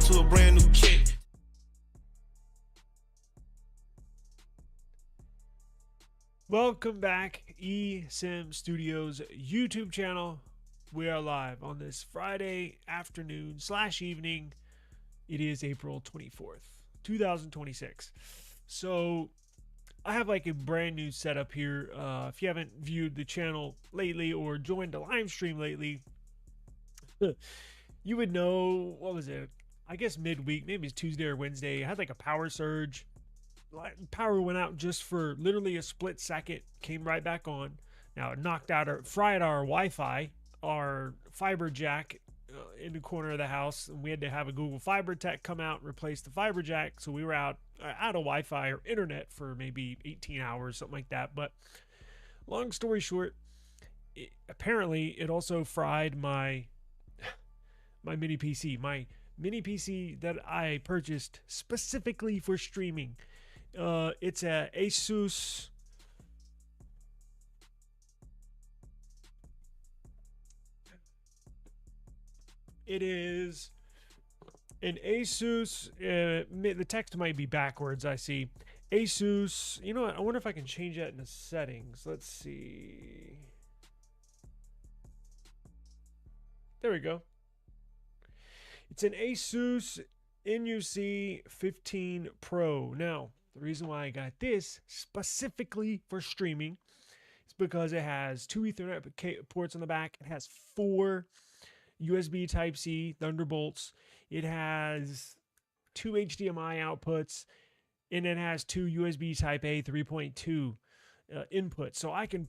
to a brand new kid. Welcome back, eSIM Studios YouTube channel. We are live on this Friday afternoon / evening. It is April 24th, 2026. So I have like a brand new setup here. If you haven't viewed the channel lately or joined the live stream lately, you would know, what was it? I guess midweek, maybe it's Tuesday or Wednesday. I had like a power surge. Power went out just for literally a split second, came right back on. Now it fried our Wi-Fi, our fiber jack in the corner of the house, and we had to have a Google Fiber tech come out and replace the fiber jack. So we were out of Wi-Fi or internet for maybe 18 hours, something like that. But long story short, apparently it also fried my mini PC that I purchased specifically for streaming. It's a Asus. It is an Asus. The text might be backwards, I see. Asus. You know what? I wonder if I can change that in the settings. Let's see. There we go. It's an Asus NUC 15 Pro. Now, the reason why I got this specifically for streaming is because it has 2 Ethernet ports on the back. It has 4 USB Type-C Thunderbolts. It has 2 HDMI outputs, and it has 2 USB Type-A 3.2 inputs. So I can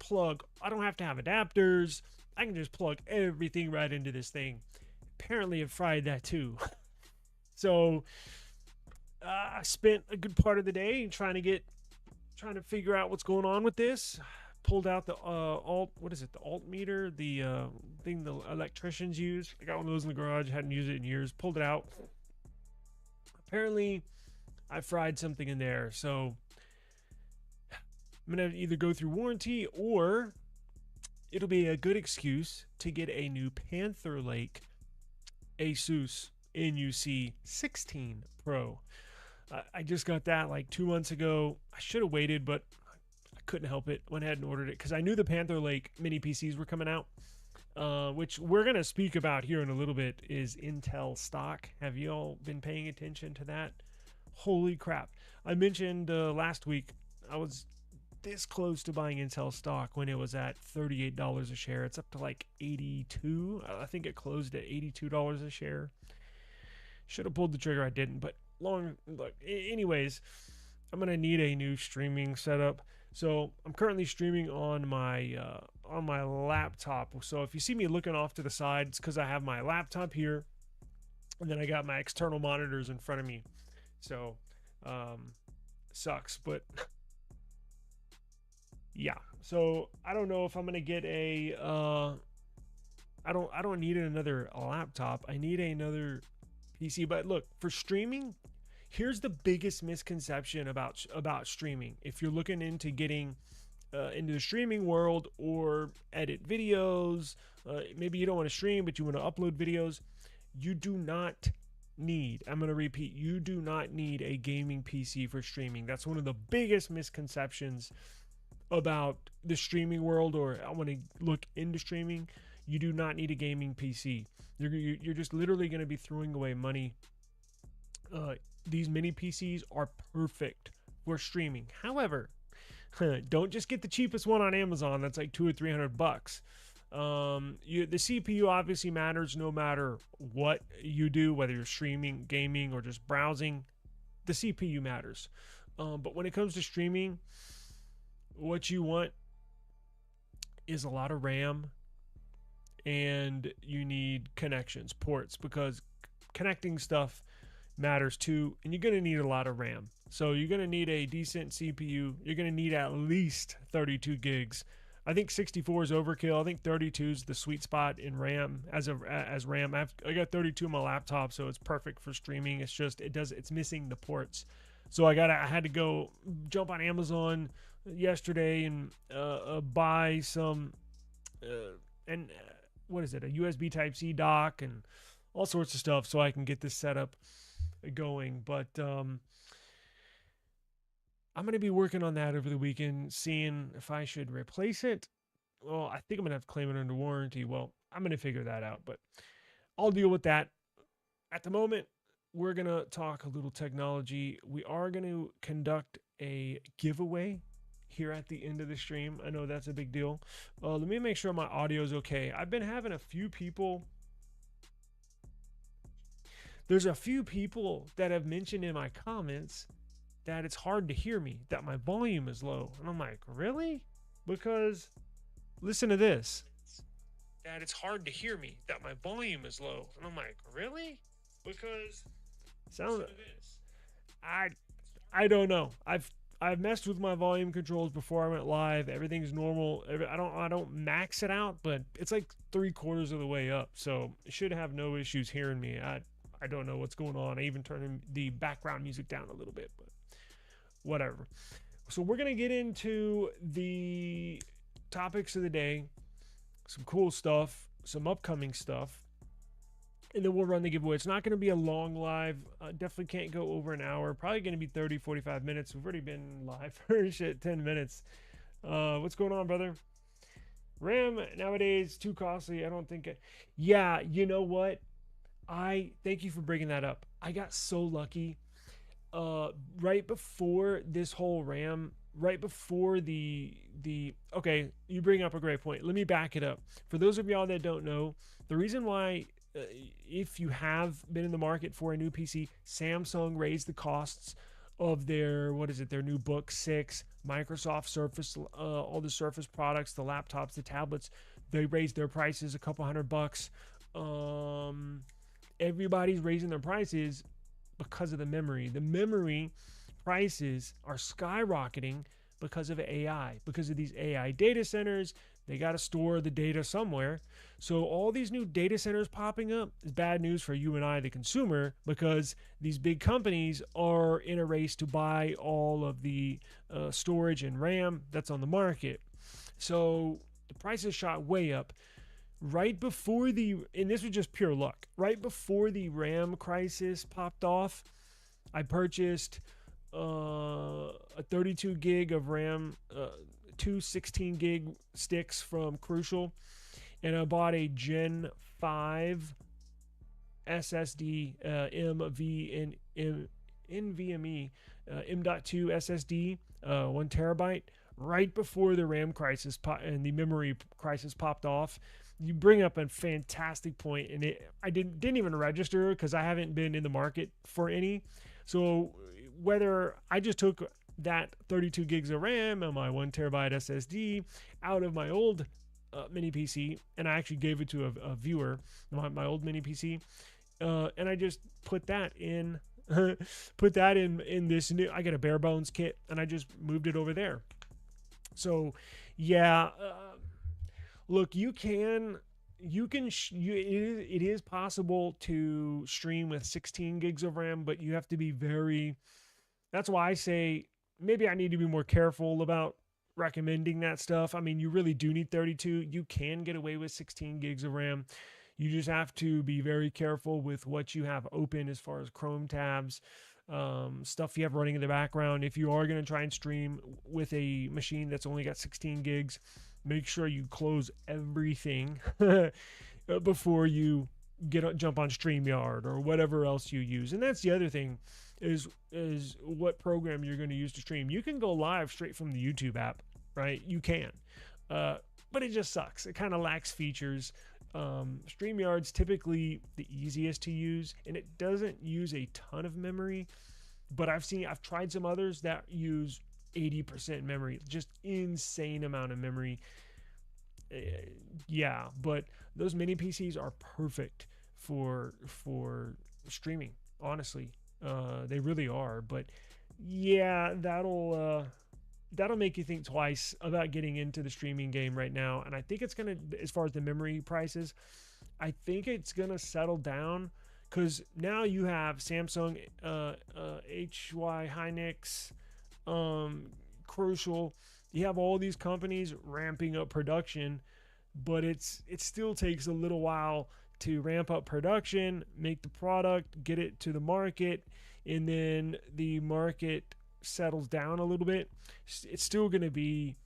I don't have to have adapters. I can just plug everything right into this thing. Apparently it fried that too. So I spent a good part of the day trying to figure out what's going on with this. Pulled out the alt meter, the thing the electricians use. I got one of those in the garage, hadn't used it in years. Pulled it out. Apparently I fried something in there. So I'm gonna either go through warranty, or it'll be a good excuse to get a new Panther Lake Asus NUC 16 Pro. I just got that like 2 months ago. I should have waited, but I couldn't help it. Went ahead and ordered it because I knew the Panther Lake mini PCs were coming out, which we're going to speak about here in a little bit, is Intel stock. Have you all been paying attention to that? Holy crap. I mentioned last week I was this close to buying Intel stock when it was at $38 a share. It's up to like 82. I think it closed at $82 a share. Should have pulled the trigger. I didn't. But anyways, I'm gonna need a new streaming setup. So I'm currently streaming on my laptop. So if you see me looking off to the side, it's because I have my laptop here, and then I got my external monitors in front of me. So sucks, but yeah. So I don't know if I'm gonna get a I don't need another laptop. I need another PC. But look, for streaming, here's the biggest misconception about streaming. If you're looking into getting into the streaming world or edit videos, maybe you don't want to stream but you want to upload videos, you do not need, I'm going to repeat, you do not need a gaming PC for streaming. That's one of the biggest misconceptions about the streaming world, or I want to look into streaming. You do not need a gaming PC. You're just literally going to be throwing away money. These mini PCs are perfect for streaming. However, don't just get the cheapest one on Amazon. That's like $200 or $300. The CPU obviously matters no matter what you do, whether you're streaming, gaming, or just browsing. The CPU matters. But when it comes to streaming, what you want is a lot of RAM, and you need connections, ports, because connecting stuff matters too, and you're going to need a lot of RAM. So you're going to need a decent CPU. You're going to need at least 32 gigs. I think 64 is overkill. I think 32 is the sweet spot in RAM as RAM. I got 32 on my laptop, so it's perfect for streaming. It's just it's missing the ports. So I had to go jump on Amazon yesterday and buy some what is it? A USB Type-C dock and all sorts of stuff so I can get this set up. going. But I'm going to be working on that over the weekend, seeing if I should replace it. Well, I think I'm going to have to claim it under warranty. Well, I'm going to figure that out, but I'll deal with that. At the moment, we're going to talk a little technology. We are going to conduct a giveaway here at the end of the stream. I know that's a big deal. Let me make sure my audio is okay. I've been having a few people. There's a few people that have mentioned in my comments that it's hard to hear me, that my volume is low. And I'm like, really? Because listen to this. That it's hard to hear me, that my volume is low. And I'm like, really? Because sound I don't know. I've messed with my volume controls before I went live. Everything's normal. I don't max it out, but it's like 3/4 of the way up. So it should have no issues hearing me. I don't know what's going on. I even turned the background music down a little bit, but whatever. So we're going to get into the topics of the day, some cool stuff, some upcoming stuff, and then we'll run the giveaway. It's not going to be a long live. Definitely can't go over an hour. Probably going to be 30, 45 minutes. We've already been live for 10 minutes. What's going on, brother? RAM nowadays too costly. I don't think it. Yeah, you know what? I thank you for bringing that up. I got so lucky. Right before this whole RAM, right before the okay, you bring up a great point. Let me back it up. For those of y'all that don't know, the reason why if you have been in the market for a new PC, Samsung raised the costs of their their new Book 6, Microsoft Surface, all the Surface products, the laptops, the tablets, they raised their prices a couple $100. Everybody's raising their prices because of the memory. The memory prices are skyrocketing because of AI, because of these AI data centers. They got to store the data somewhere. So all these new data centers popping up is bad news for you and I, the consumer, because these big companies are in a race to buy all of the storage and RAM that's on the market. So the prices shot way up. Right before and this was just pure luck, right before the RAM crisis popped off, I purchased a 32 gig of RAM, two 16 gig sticks from Crucial, and I bought a Gen 5 SSD, NVMe, M.2 SSD, 1 terabyte, right before the RAM crisis and the memory crisis popped off. You bring up a fantastic point, and I didn't even register because I haven't been in the market for any. So whether I just took that 32 gigs of RAM and my 1 terabyte SSD out of my old mini PC, and I actually gave it to a viewer, my old mini PC, and I just put that in in this new. I got a bare bones kit, and I just moved it over there. So yeah. Look, it is possible to stream with 16 gigs of RAM, but you have to be that's why I say maybe I need to be more careful about recommending that stuff. I mean, you really do need 32. You can get away with 16 gigs of RAM. You just have to be very careful with what you have open as far as Chrome tabs, stuff you have running in the background. If you are going to try and stream with a machine that's only got 16 gigs, make sure you close everything before you jump on StreamYard or whatever else you use. And that's the other thing is what program you're going to use to stream. You can go live straight from the YouTube app, right? You can, but it just sucks. It kind of lacks features. StreamYard's typically the easiest to use, and it doesn't use a ton of memory. But I've tried some others that use 80% memory, just insane amount of memory. Yeah, but those mini PCs are perfect for streaming, honestly. They really are. But yeah, that'll make you think twice about getting into the streaming game right now. And I think it's gonna, as far as the memory prices, I think it's gonna settle down, because now you have Samsung, HY Hynix, Crucial. You have all these companies ramping up production, but it still takes a little while to ramp up production, make the product, get it to the market, and then the market settles down a little bit, it's still going to be,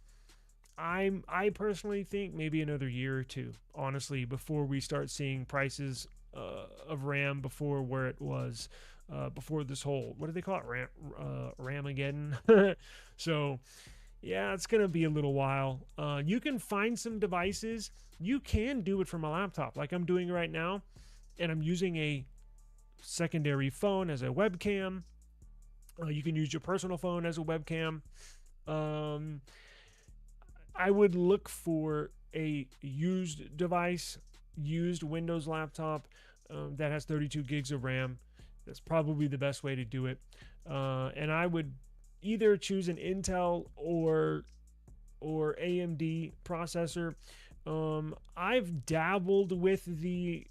I personally think maybe another year or two, honestly, before we start seeing prices of RAM before where it was before this whole, what do they call it, Ramageddon. So yeah, it's gonna be a little while. You can find some devices. You can do it from a laptop, like I'm doing right now, and I'm using a secondary phone as a webcam. You can use your personal phone as a webcam. Um, I would look for a used device, used Windows laptop that has 32 gigs of RAM. That's probably the best way to do it. And I would either choose an Intel or AMD processor. I've dabbled with the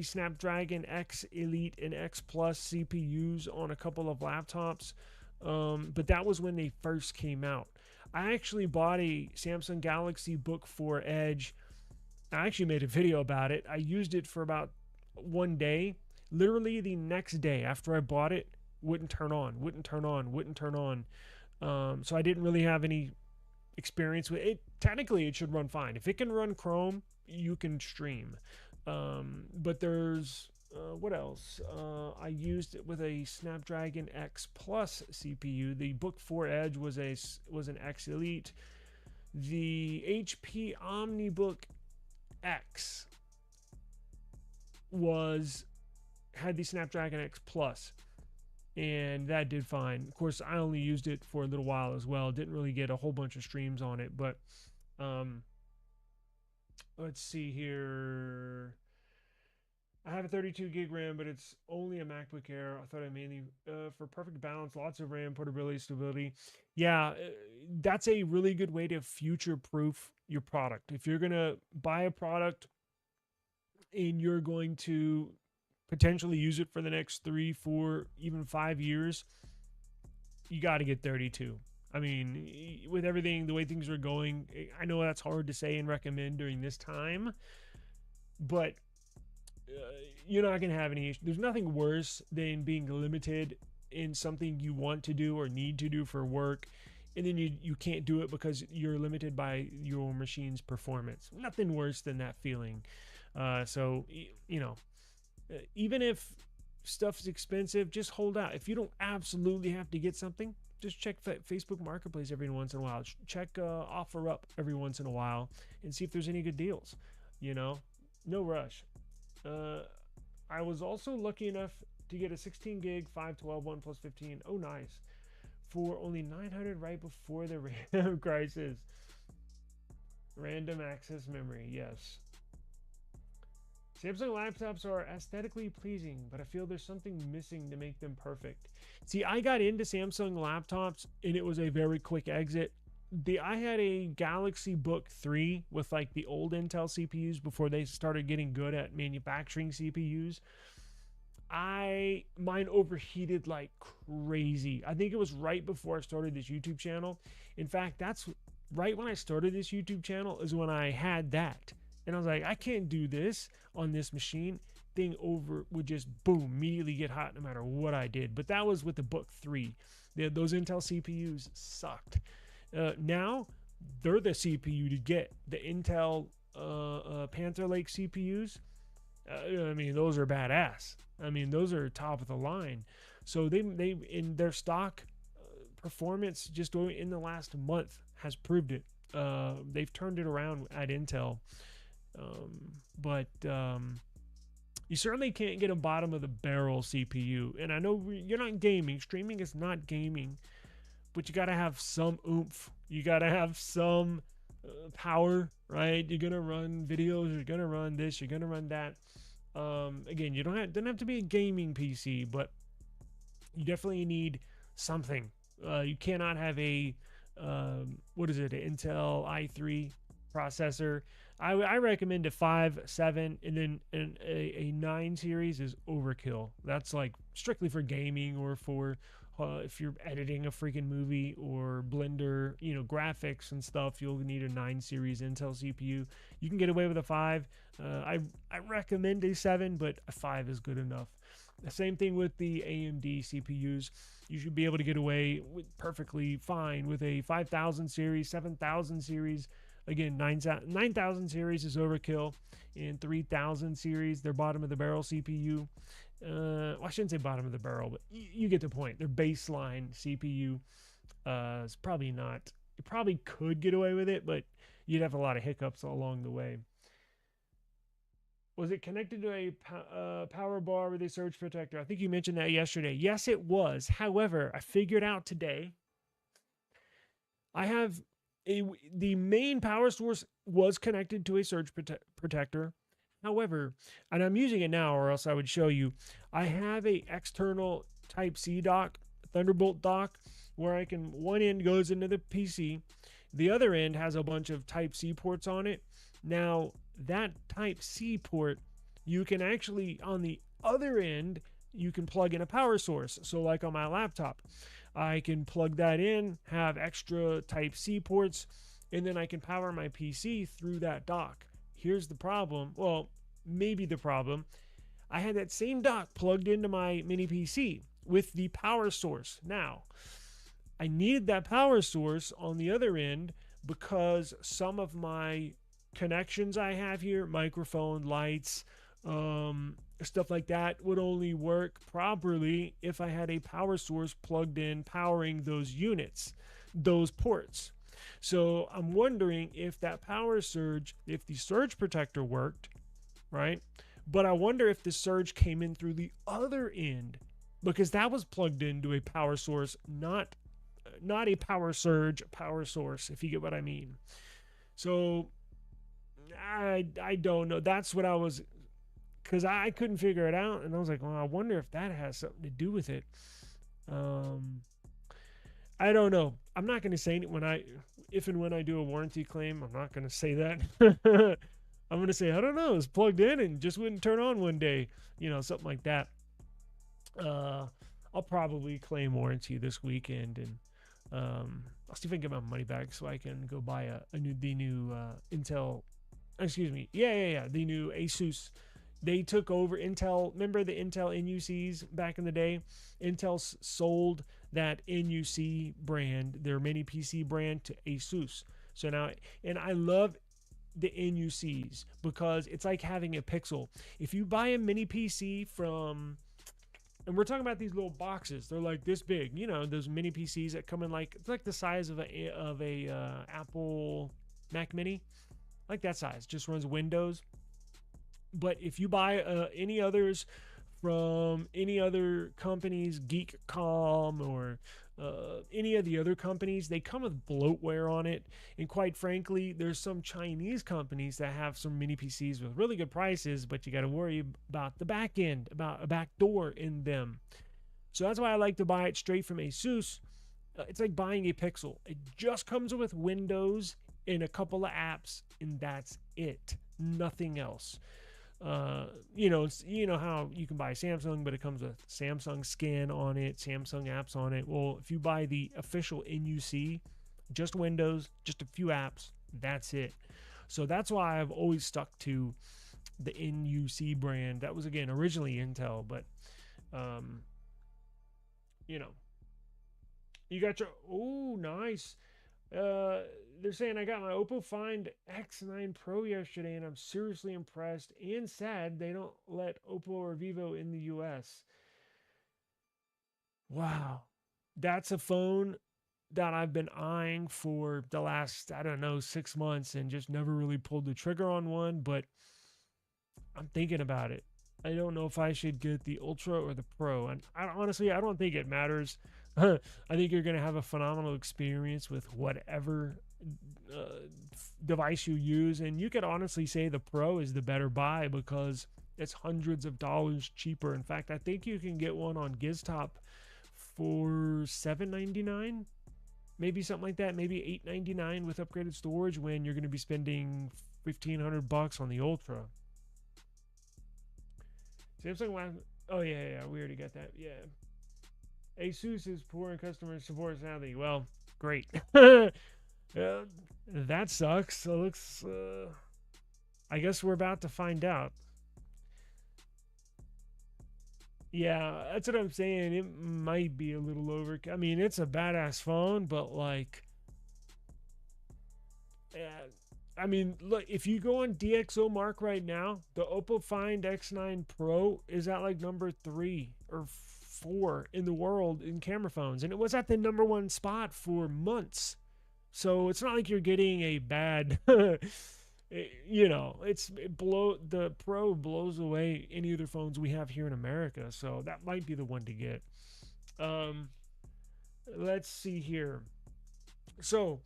Snapdragon X Elite and X Plus CPUs on a couple of laptops, but that was when they first came out. I actually bought a Samsung Galaxy Book 4 Edge. I actually made a video about it. I used it for about one day. Literally the next day after I bought it, wouldn't turn on. So I didn't really have any experience with it. Technically, it should run fine. If it can run Chrome, you can stream. But there's what else? I used it with a Snapdragon X Plus CPU. The Book 4 Edge was an X Elite. The HP OmniBook X had the Snapdragon X Plus, and that did fine. Of course, I only used it for a little while as well. Didn't really get a whole bunch of streams on it, but let's see here. I have a 32 gig RAM, but it's only a MacBook Air. I thought I mainly for perfect balance, lots of RAM, portability, stability. Yeah, that's a really good way to future-proof your product. If you're gonna buy a product and you're going to potentially use it for the next 3, 4, even 5 years, you got to get 32. I mean, with everything, the way things are going, I know that's hard to say and recommend during this time, but you're not going to have any issue. There's nothing worse than being limited in something you want to do or need to do for work, and then you can't do it because you're limited by your machine's performance. Nothing worse than that feeling. So, even if stuff's expensive, just hold out. If you don't absolutely have to get something, just check Facebook Marketplace every once in a while. Check OfferUp every once in a while and see if there's any good deals. No rush. I was also lucky enough to get a 16 gig 512 1 + 15. Oh, nice. For only $900 right before the RAM crisis. Random access memory, yes. Samsung laptops are aesthetically pleasing, but I feel there's something missing to make them perfect. See, I got into Samsung laptops and it was a very quick exit. I had a Galaxy Book 3 with like the old Intel CPUs before they started getting good at manufacturing CPUs. Mine overheated like crazy. I think it was right before I started this YouTube channel. In fact, that's right when I started this YouTube channel is when I had that. And I was like, I can't do this on this machine. Thing would just boom, immediately get hot no matter what I did. But that was with the Book 3. Those Intel CPUs sucked. Now, they're the CPU to get. The Intel Panther Lake CPUs, I mean, those are badass. I mean, those are top of the line. So they in their stock performance just in the last month has proved it. They've turned it around at Intel. But you certainly can't get a bottom of the barrel CPU. And I know you're not gaming. Streaming is not gaming. But you got to have some oomph. You got to have some power, right? You're going to run videos. You're going to run this. You're going to run that. Again, you don't have to be a gaming PC, but you definitely need something. You cannot have an Intel i3 processor. I recommend a 5, 7, and then a 9 series is overkill. That's like strictly for gaming or for if you're editing a freaking movie or Blender, graphics and stuff, you'll need a 9 series Intel CPU. You can get away with a 5. I recommend a 7, but a 5 is good enough. The same thing with the AMD CPUs. You should be able to get away with perfectly fine with a 5000 series, 7000 series. Again, 9000 series is overkill. In 3000 series, their bottom of the barrel CPU. Well, I shouldn't say bottom of the barrel, but you get the point. Their baseline CPU is probably not. You probably could get away with it, but you'd have a lot of hiccups along the way. Was it connected to a power bar with a surge protector? I think you mentioned that yesterday. Yes, it was. However, I figured out today I have the main power source was connected to a surge protector. However, and I'm using it now, or else I would show you, I have a external Type-C dock, Thunderbolt dock, where I can, one end goes into the PC, the other end has a bunch of Type-C ports on it. Now, that Type-C port, you can actually, on the other end, you can plug in a power source. So like on my laptop, I can plug that in, have extra Type-C ports, and then I can power my PC through that dock. Here's the problem. Well, maybe the problem. I had that same dock plugged into my mini PC with the power source. Now, I needed that power source on the other end because some of my connections I have here, microphone, lights, stuff like that, would only work properly if I had a power source plugged in powering those units, those ports. So I'm wondering if that power surge, if the surge protector worked, right? But I wonder if the surge came in through the other end, because that was plugged into a power source, not a power surge power source, if you get what I mean. So I don't know. That's what I was, because I couldn't figure it out, and I was like, well, I wonder if that has something to do with it. I don't know. I'm not going to say it if and when I do a warranty claim. I'm not going to say that. I'm going to say, I don't know, it's plugged in and just wouldn't turn on one day, something like that. I'll probably claim warranty this weekend, and I'll see if I can get my money back so I can go buy the new Intel. Excuse me. Yeah. The new Asus. They took over Intel. Remember the Intel NUCs back in the day? Intel sold that NUC brand, their mini PC brand, to Asus. So now, and I love the NUCs because it's like having a Pixel. If you buy a mini PC from, and we're talking about these little boxes, they're like this big, those mini PCs that come in it's like the size of a Apple Mac Mini, like that size, just runs Windows. But if you buy any others from any other companies, Geek.com or any of the other companies, they come with bloatware on it. And quite frankly, there's some Chinese companies that have some mini PCs with really good prices, but you got to worry about the back end, about a back door in them. So that's why I like to buy it straight from Asus. It's like buying a Pixel. It just comes with Windows and a couple of apps, and that's it. Nothing else. How you can buy Samsung, but it comes with Samsung Scan on it, Samsung apps on it. Well, if you buy the official NUC, just Windows, just a few apps, that's it. So that's why I've always stuck to the NUC brand. That was, again, originally Intel, but you got your, oh, nice. They're saying I got my Oppo Find X9 Pro yesterday, and I'm seriously impressed and sad they don't let Oppo or Vivo in the US. Wow. That's a phone that I've been eyeing for the last, 6 months, and just never really pulled the trigger on one, but I'm thinking about it. I don't know if I should get the Ultra or the Pro, and honestly, I don't think it matters. I think you're going to have a phenomenal experience with whatever device you use, and you could honestly say the Pro is the better buy because it's hundreds of dollars cheaper. In fact, I think you can get one on GizTop for $7.99, maybe something like that, maybe $8.99 with upgraded storage, when you're going to be spending $1,500 on the Ultra. Samsung, oh yeah, we already got that. Yeah. Asus is poor in customer support, sadly. Well, great. That sucks. So looks. I guess we're about to find out. Yeah, that's what I'm saying. It might be a little over. I mean, it's a badass phone, but like, uh, I mean, look, if you go on DxO Mark right now, the Oppo Find X9 Pro is at like number 3 or 4 in the world in camera phones, and it was at the number 1 spot for months. So it's not like you're getting a bad, the Pro blows away any other phones we have here in America. So that might be the one to get. Um, let's see here. So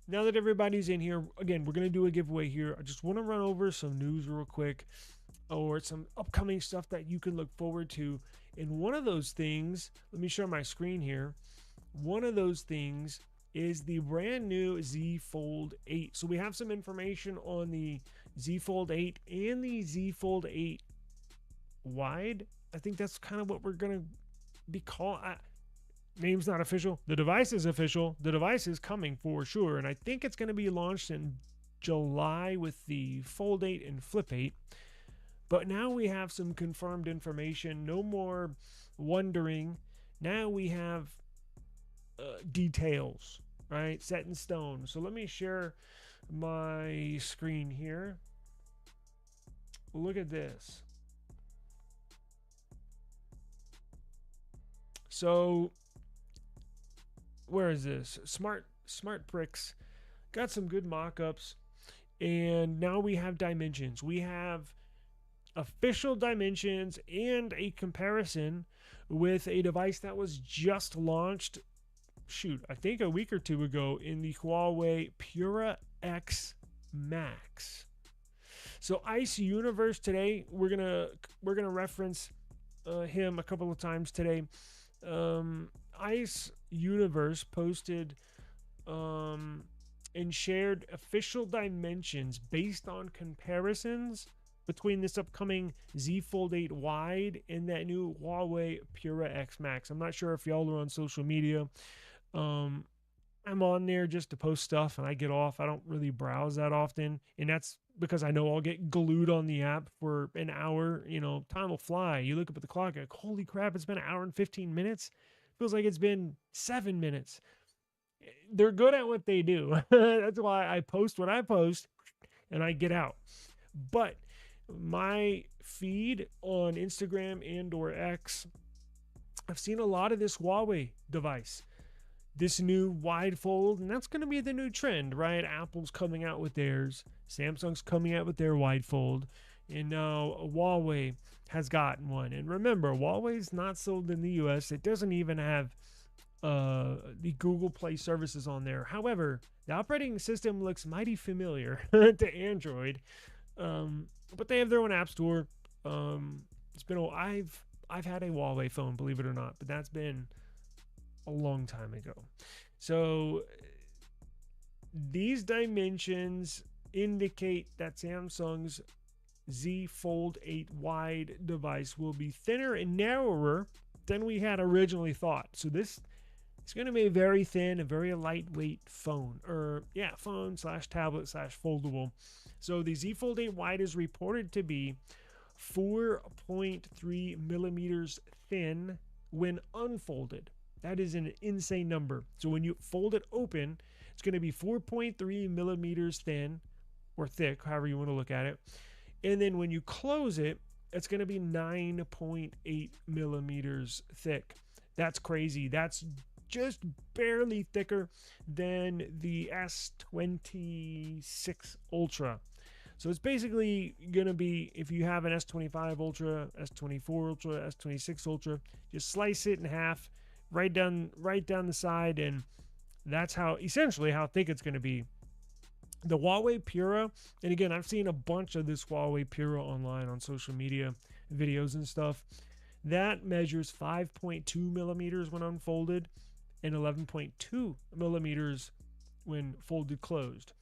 now that everybody's in here, again, we're gonna do a giveaway here. I just want to run over some news real quick, or some upcoming stuff that you can look forward to. And one of those things, let me share my screen here. One of those things is the brand new Z Fold 8. So we have some information on the Z Fold 8 and the Z Fold 8 Wide. I think that's kind of what we're going to be called. Name's not official. The device is official. The device is coming for sure. And I think it's going to be launched in July with the Fold 8 and Flip 8. But now we have some confirmed information. No more wondering. Now we have details, right? Set in stone. So let me share my screen here. Look at this. So where is this? Smart Pricks got some good mock-ups, and now we have dimensions. We have official dimensions and a comparison with a device that was just launched, I think a week or two ago, in the Huawei Pura X Max. So Ice Universe today, we're gonna reference him a couple of times today. Ice Universe posted and shared official dimensions based on comparisons between this upcoming Z Fold 8 Wide and that new Huawei Pura X Max. I'm not sure if y'all are on social media. I'm on there just to post stuff and I get off. I don't really browse that often, and that's because I know I'll get glued on the app for an hour. Time will fly. You look up at the clock, like, holy crap, it's been an hour and 15 minutes. Feels like it's been 7 minutes. They're good at what they do. That's why I post what I post and I get out. But my feed on Instagram and or X, I've seen a lot of this Huawei device, this new wide fold, and that's going to be the new trend, right? Apple's coming out with theirs, Samsung's coming out with their wide fold, and now Huawei has gotten one. And remember, Huawei's not sold in the US. It doesn't even have the Google Play services on there. However, the operating system looks mighty familiar to Android, but they have their own app store. It's been I've had a Huawei phone, believe it or not, but that's been a long time ago. So these dimensions indicate that Samsung's Z Fold 8 Wide device will be thinner and narrower than we had originally thought. So this is going to be a very thin, a very lightweight phone, phone / tablet / foldable. So the Z Fold 8 Wide is reported to be 4.3 millimeters thin when unfolded. That is an insane number. So when you fold it open, it's going to be 4.3 millimeters thin, or thick, however you want to look at it. And then when you close it, it's going to be 9.8 millimeters thick. That's crazy. That's just barely thicker than the S26 Ultra. So it's basically going to be, if you have an S25 Ultra, S24 Ultra, S26 Ultra, just slice it in half, right down the side, and that's essentially how thick it's going to be. The Huawei Pura, and again, I've seen a bunch of this Huawei Pura online on social media videos and stuff. That measures 5.2 millimeters when unfolded and 11.2 millimeters when folded closed.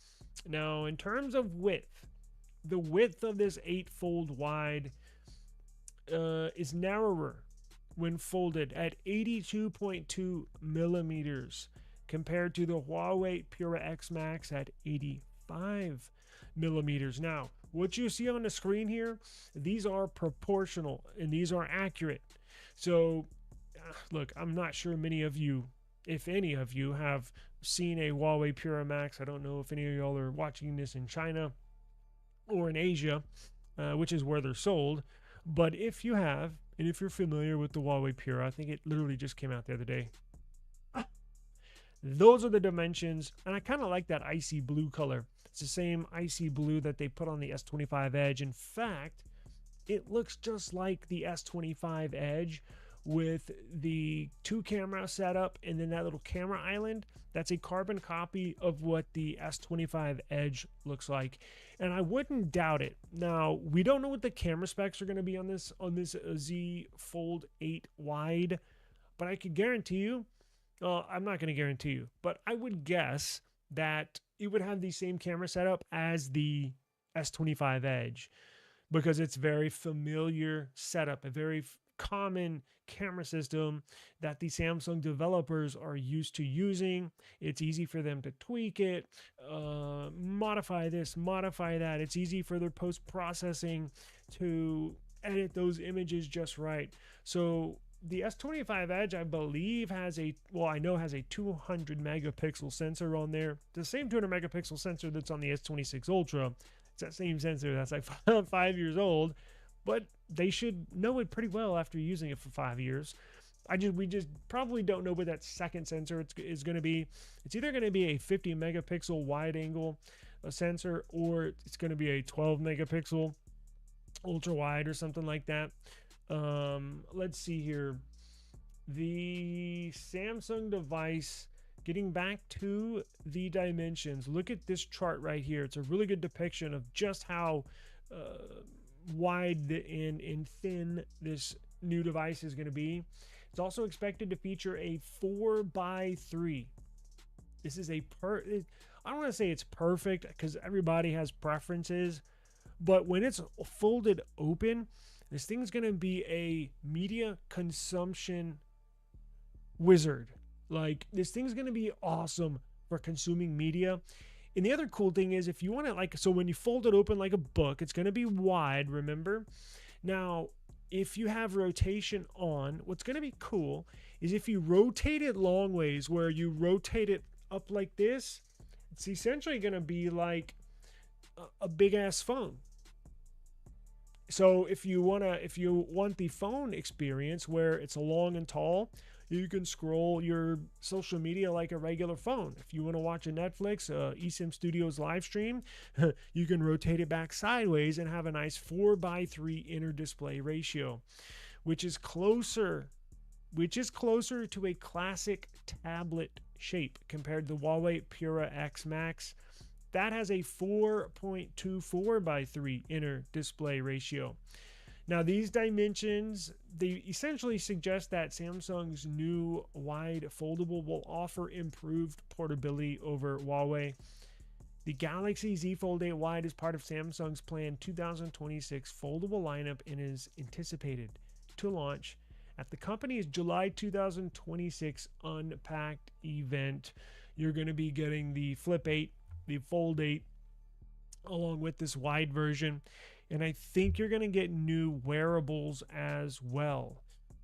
Now, in terms of width, the width of this 8-fold wide is narrower when folded at 82.2 millimeters compared to the Huawei Pura X Max at 85 millimeters. Now, what you see on the screen here, these are proportional and these are accurate. So, look, I'm not sure many of you, if any of you, have seen a Huawei Pura Max. I don't know if any of y'all are watching this in China or in Asia, which is where they're sold. But if you have, and if you're familiar with the Huawei Pura, I think it literally just came out the other day. Those are the dimensions, and I kind of like that icy blue color. It's the same icy blue that they put on the S25 Edge. In fact, it looks just like the S25 Edge with the 2-camera setup and then that little camera island. That's a carbon copy of what the S25 Edge looks like, and I wouldn't doubt it. Now, we don't know what the camera specs are going to be on this Z Fold 8 Wide, but I could guarantee you, I'm not going to guarantee you, but I would guess that it would have the same camera setup as the S25 Edge, because it's very familiar setup, a very common camera system that the Samsung developers are used to using. It's easy for them to tweak it, modify this, modify that. It's easy for their post-processing to edit those images just right. So the S25 Edge, I believe, has a 200 megapixel sensor on there. The same 200 megapixel sensor that's on the S26 Ultra. It's that same sensor that's like 5 years old, but they should know it pretty well after using it for 5 years. We just probably don't know what that second sensor is going to be. It's either going to be a 50 megapixel wide angle sensor, or it's going to be a 12 megapixel ultra wide or something like that. Let's see here. The Samsung device, getting back to the dimensions, look at this chart right here. It's a really good depiction of just how wide and thin this new device is going to be. It's also expected to feature a 4x3. This is I don't want to say it's perfect because everybody has preferences, but when it's folded open, this thing's going to be a media consumption wizard. Like, this thing's going to be awesome for consuming media. And the other cool thing is, if you want to, so when you fold it open like a book, it's going to be wide, remember? Now, if you have rotation on, what's going to be cool is if you rotate it long ways, where you rotate it up like this, it's essentially going to be like a big ass phone. So if you want the phone experience where it's long and tall, you can scroll your social media like a regular phone. If you want to watch a Netflix, eSIM Studios live stream, you can rotate it back sideways and have a nice 4x3 inner display ratio, which is closer to a classic tablet shape compared to the Huawei Pura X Max. That has a 4.24x3 inner display ratio. Now, these dimensions, they essentially suggest that Samsung's new wide foldable will offer improved portability over Huawei. The Galaxy Z Fold 8 Wide is part of Samsung's planned 2026 foldable lineup and is anticipated to launch at the company's July 2026 Unpacked event. You're going to be getting the Flip 8, the Fold 8, along with this wide version. And I think you're going to get new wearables as well.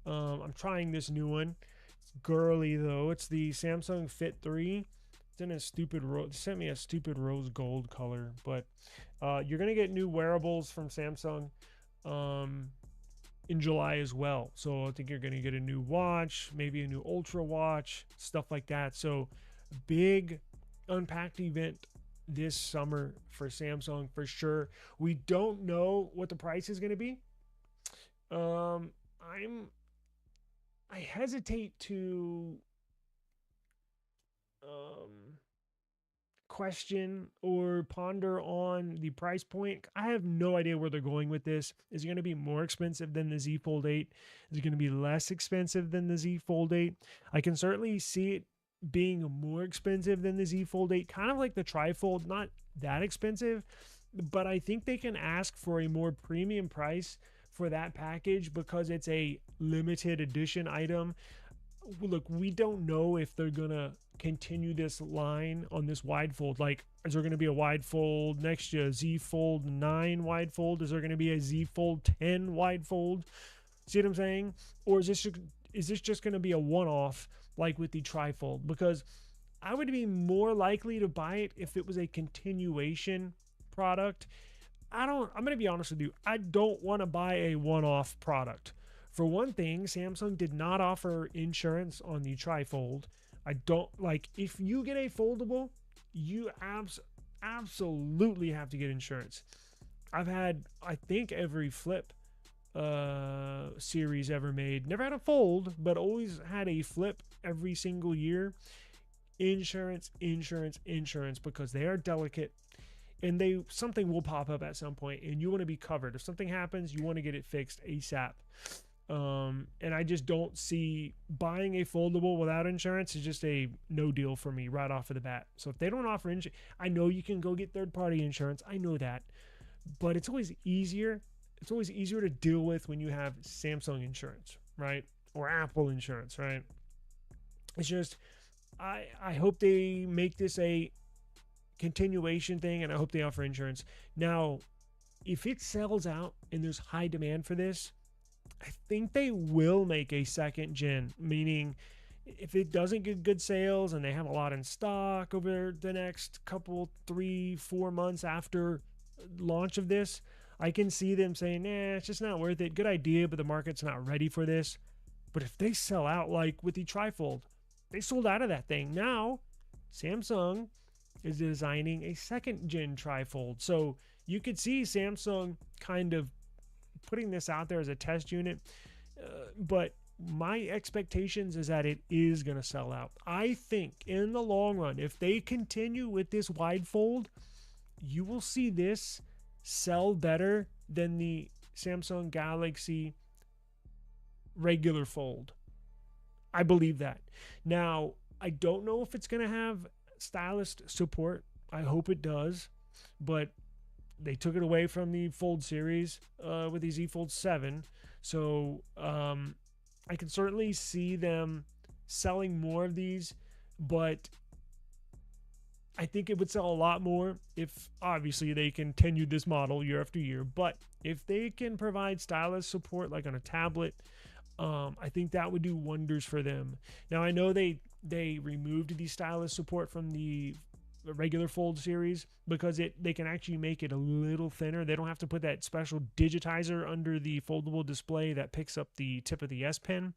I'm trying this new one. It's girly, though. It's the Samsung Fit 3. It's in a stupid sent me a stupid rose gold color. But you're going to get new wearables from Samsung in July as well. So I think you're going to get a new watch, maybe a new Ultra watch, stuff like that. So big Unpacked event this summer for Samsung for sure. We don't know what the price is going to be. I hesitate to question or ponder on the price point. I have no idea where they're going with this. Is it going to be more expensive than the Z Fold 8? Is it going to be less expensive than the Z Fold 8? I can certainly see it being more expensive than the Z Fold 8, kind of like the Trifold, not that expensive, but I think they can ask for a more premium price for that package because it's a limited edition item. Look, we don't know if they're gonna continue this line on this wide fold. Like, is there gonna be a wide fold next year, Z Fold 9 wide fold? Is there gonna be a Z Fold 10 wide fold? See what I'm saying? Or is this just gonna be a one-off like with the trifold? Because I would be more likely to buy it if it was a continuation product. I'm going to be honest with you. I don't want to buy a one-off product. For one thing, Samsung did not offer insurance on the trifold. I don't like, if you get a foldable, you absolutely have to get insurance. I've had, I think, every flip series ever made. Never had a fold, but always had a flip every single year. Insurance, because they are delicate. And something will pop up at some point, and you want to be covered. If something happens, you want to get it fixed ASAP. And I just don't see buying a foldable without insurance is just a no deal for me right off of the bat. So if they don't offer insurance, I know you can go get third-party insurance. I know that, but it's always easier. It's always easier to deal with when you have Samsung insurance, right? Or Apple insurance, right? It's just, I hope they make this a continuation thing, and I hope they offer insurance. Now, if it sells out and there's high demand for this, I think they will make a second gen, meaning if it doesn't get good sales and they have a lot in stock over the next couple, 3-4 months after launch of this, I can see them saying, nah, it's just not worth it. Good idea, but the market's not ready for this. But if they sell out like with the trifold, they sold out of that thing. Now, Samsung is designing a second gen trifold. So you could see Samsung kind of putting this out there as a test unit. But my expectations is that it is going to sell out. I think in the long run, if they continue with this wide fold, you will see this sell better than the Samsung Galaxy regular fold. I believe that. Now, I don't know if it's going to have stylus support. I hope it does, but they took it away from the Fold series with the Z Fold 7. So I can certainly see them selling more of these, but I think it would sell a lot more if obviously they continued this model year after year. But if they can provide stylus support like on a tablet, I think that would do wonders for them. Now, I know they removed the stylus support from the regular Fold series because they can actually make it a little thinner. They don't have to put that special digitizer under the foldable display that picks up the tip of the S Pen.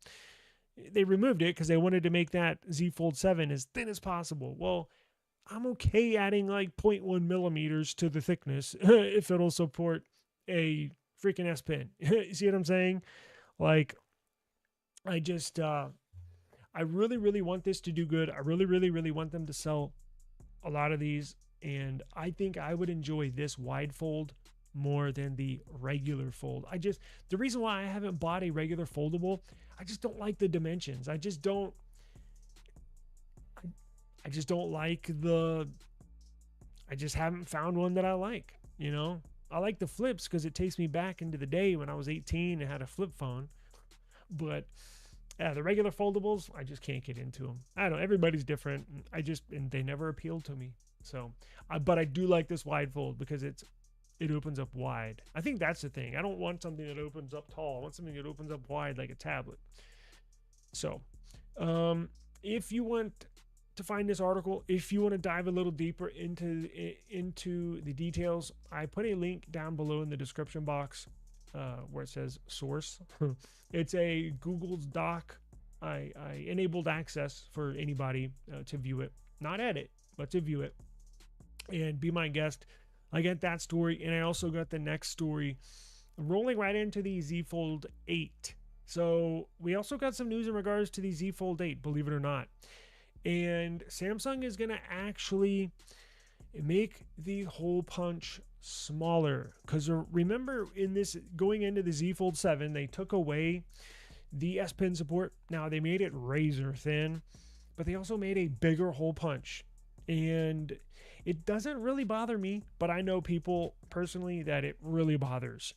They removed it because they wanted to make that Z Fold 7 as thin as possible. Well, I'm okay adding like 0.1 millimeters to the thickness if it'll support a freaking S Pen. You see what I'm saying? Like, I just, I really, really want this to do good. I really, really, really want them to sell a lot of these. And I think I would enjoy this wide fold more than the regular fold. The reason why I haven't bought a regular foldable, I just don't like the dimensions. I just don't like I just haven't found one that I like, you know? I like the flips because it takes me back into the day when I was 18 and had a flip phone. But the regular foldables, I just can't get into them. I don't know. Everybody's different. And they never appealed to me. So, but I do like this wide fold because it opens up wide. I think that's the thing. I don't want something that opens up tall. I want something that opens up wide like a tablet. So, if you want to find this article, if you want to dive a little deeper into the details, I put a link down below in the description box where it says source. It's a Google's doc. I enabled access for anybody to view it, not edit, but to view it and be my guest. I got that story, and I also got the next story rolling right into the Z Fold 8. So we also got some news in regards to the Z Fold 8, believe it or not. And Samsung is going to actually make the hole punch smaller. Because remember, in this going into the Z Fold 7, they took away the S Pen support. Now they made it razor thin, but they also made a bigger hole punch. And it doesn't really bother me, but I know people personally that it really bothers.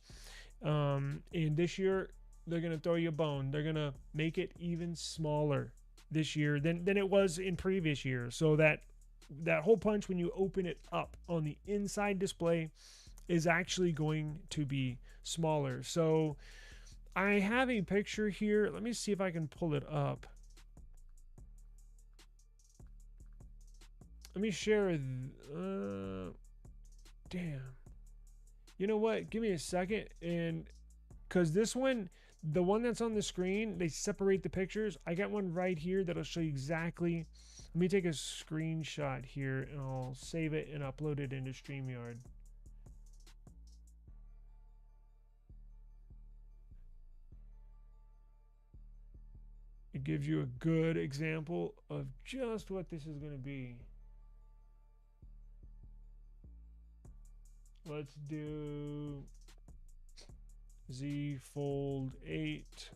And this year they're gonna throw you a bone. They're gonna make it even smaller this year than it was in previous years, so that that hole punch when you open it up on the inside display is actually going to be smaller. So I have a picture here. Let me see if I can pull it up. Let me share. Damn. You know what? Give me a second. And because this one, the one that's on the screen, they separate the pictures. I got one right here that'll show you exactly. Let me take a screenshot here and I'll save it and upload it into StreamYard. It gives you a good example of just what this is going to be. Let's do Z Fold 8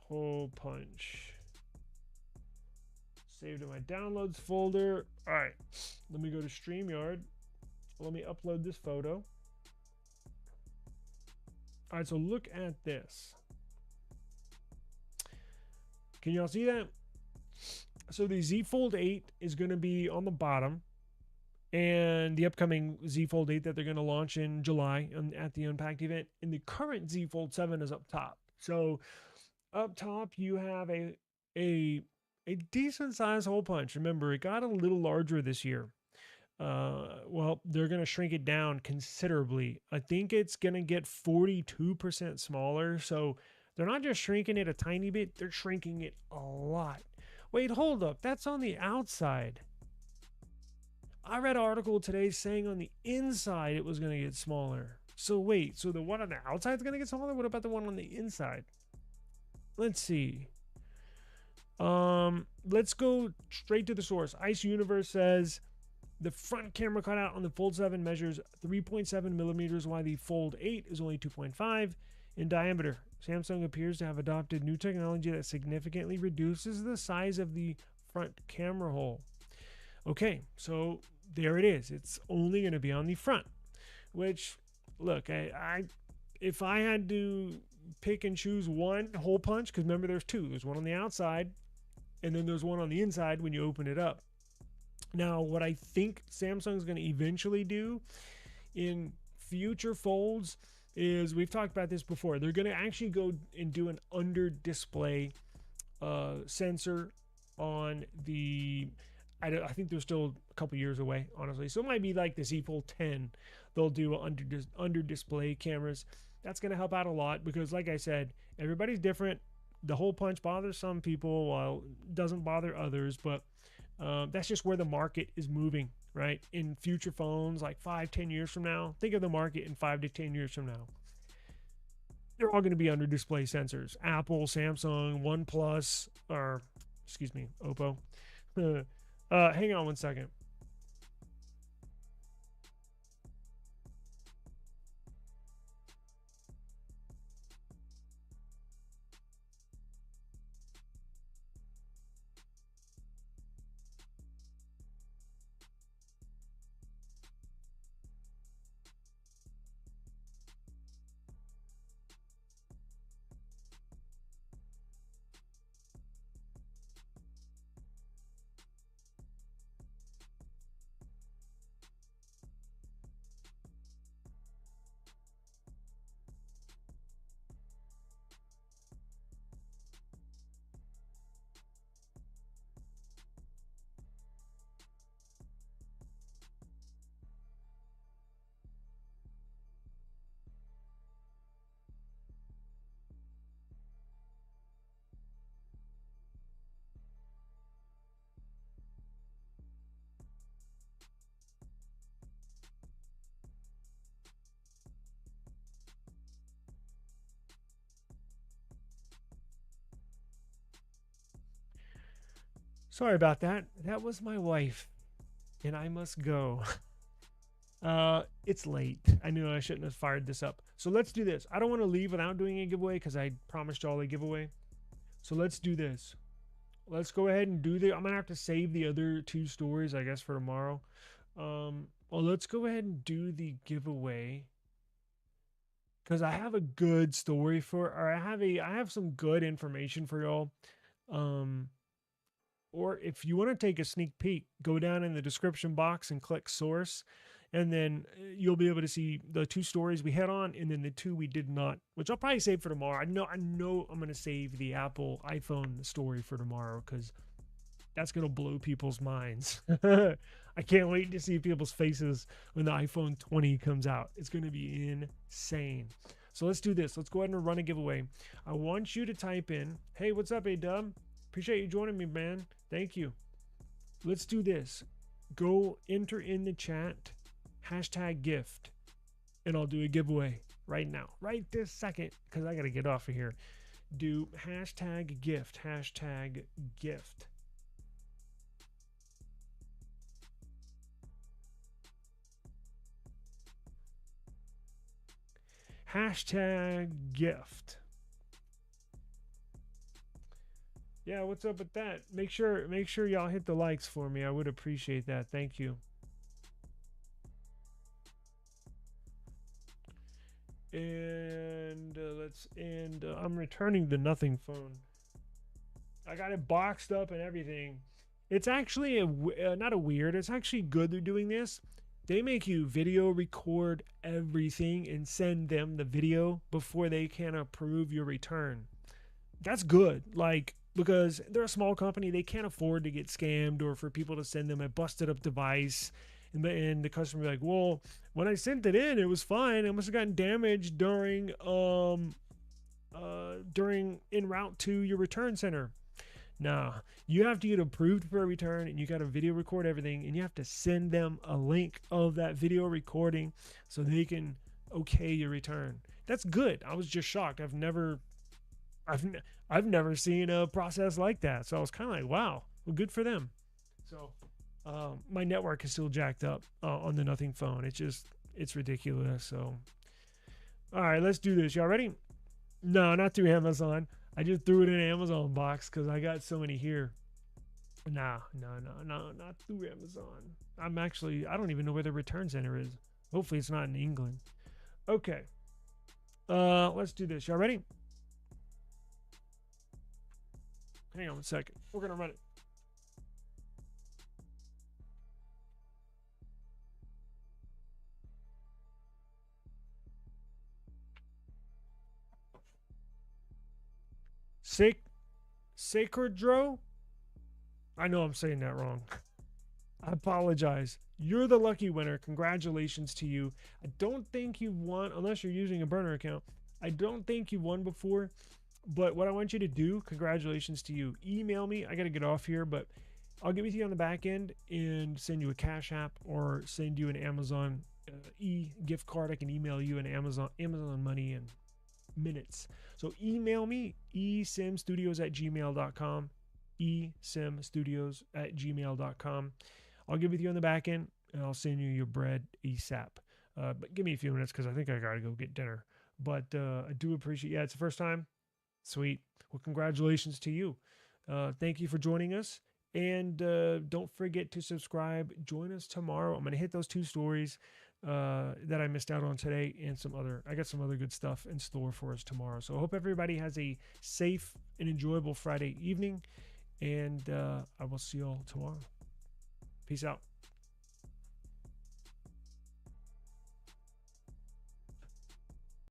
hole punch. Saved in my downloads folder. All right, let me go to StreamYard. Let me upload this photo. All right, so look at this. Can y'all see that? So the Z Fold 8 is going to be on the bottom, and the upcoming Z Fold 8 that they're going to launch in July at the Unpacked event, and the current Z Fold 7 is up top. So up top you have a decent sized hole punch. Remember, it got a little larger this year. Well, they're going to shrink it down considerably. I think it's going to get 42% smaller. So they're not just shrinking it a tiny bit, they're shrinking it a lot. Wait, hold up. That's on the outside. I read an article today saying on the inside it was going to get smaller. So wait, so the one on the outside is going to get smaller? What about the one on the inside? Let's see. Let's go straight to the source. Ice Universe says the front camera cutout on the Fold 7 measures 3.7 millimeters, while the Fold 8 is only 2.5 in diameter. Samsung appears to have adopted new technology that significantly reduces the size of the front camera hole. Okay, so there it is. It's only going to be on the front, which, look, if I had to pick and choose one hole punch, because remember there's two. There's one on the outside, and then there's one on the inside when you open it up. Now, what I think Samsung's going to eventually do in future folds is, we've talked about this before, they're going to actually go and do an under display sensor on the, I think they're still a couple years away, honestly. So it might be like the Z Fold 10. They'll do under display cameras. That's going to help out a lot because, like I said, everybody's different. The hole punch bothers some people while it doesn't bother others, but that's just where the market is moving, right? In future phones, like 5-10 years from now, think of the market in 5 to 10 years from now. They're all going to be under display sensors. Apple, Samsung, OnePlus, or excuse me, Oppo. Hang on one second. Sorry about that. That was my wife, and I must go. It's late. I knew I shouldn't have fired this up. So let's do this. I don't want to leave without doing a giveaway because I promised y'all a giveaway. So let's do this. Let's go ahead and do the. I'm gonna have to save the other two stories, I guess, for tomorrow. Well, let's go ahead and do the giveaway. because I have a good story for, or I have some good information for y'all. Um, or if you want to take a sneak peek, go down in the description box and click source, and then you'll be able to see the two stories we had on, and then the two we did not, which I'll probably save for tomorrow. I know I'm gonna save the Apple iPhone story for tomorrow because that's gonna blow people's minds. I can't wait to see people's faces when the iPhone 20 comes out. It's gonna be insane. So let's do this. Let's go ahead and run a giveaway. I want you to type in, hey, what's up, A-Dub? Appreciate you joining me, man. Thank you. Let's do this. Go enter in the chat hashtag gift, and I'll do a giveaway right now, right this second, because I got to get off of here. Do hashtag gift, hashtag gift. Hashtag gift. Yeah, what's up with that? Make sure y'all hit the likes for me. I would appreciate that. Thank you. And I'm returning the nothing phone. I got it boxed up and everything. It's actually not a weird. It's actually good they're doing this. They make you video record everything and send them the video before they can approve your return. That's good. Like, because they're a small company, they can't afford to get scammed or for people to send them a busted up device. And the customer be like, well, when I sent it in, it was fine. It must have gotten damaged during en route to your return center. Nah, you have to get approved for a return, and you got to video record everything, and you have to send them a link of that video recording so they can okay your return. That's good. I was just shocked. I've never seen a process like that. So I was kind of like, wow, well, good for them. So my network is still jacked up on the nothing phone. It's ridiculous. So, all right, let's do this. Y'all ready? No, not through Amazon. I just threw it in an Amazon box because I got so many here. No, not through Amazon. I don't even know where the return center is. Hopefully it's not in England. Okay. Let's do this. Y'all ready? Hang on a second. We're going to run it. Sacredro? I know I'm saying that wrong. I apologize. You're the lucky winner. Congratulations to you. I don't think you've won, unless you're using a burner account. I don't think you've won before. But what I want you to do, congratulations to you. Email me. I got to get off here, but I'll get with you on the back end and send you a Cash App or send you an Amazon gift card. I can email you an Amazon money in minutes. So email me, esimstudios@gmail.com, esimstudios@gmail.com. I'll get with you on the back end, and I'll send you your bread ASAP. But give me a few minutes because I think I got to go get dinner. But I do appreciate, it's the first time. Sweet. Well, congratulations to you. Thank you for joining us. And don't forget to subscribe. Join us tomorrow. I'm going to hit those two stories that I missed out on today, and I got some other good stuff in store for us tomorrow. So I hope everybody has a safe and enjoyable Friday evening, and I will see you all tomorrow. Peace out.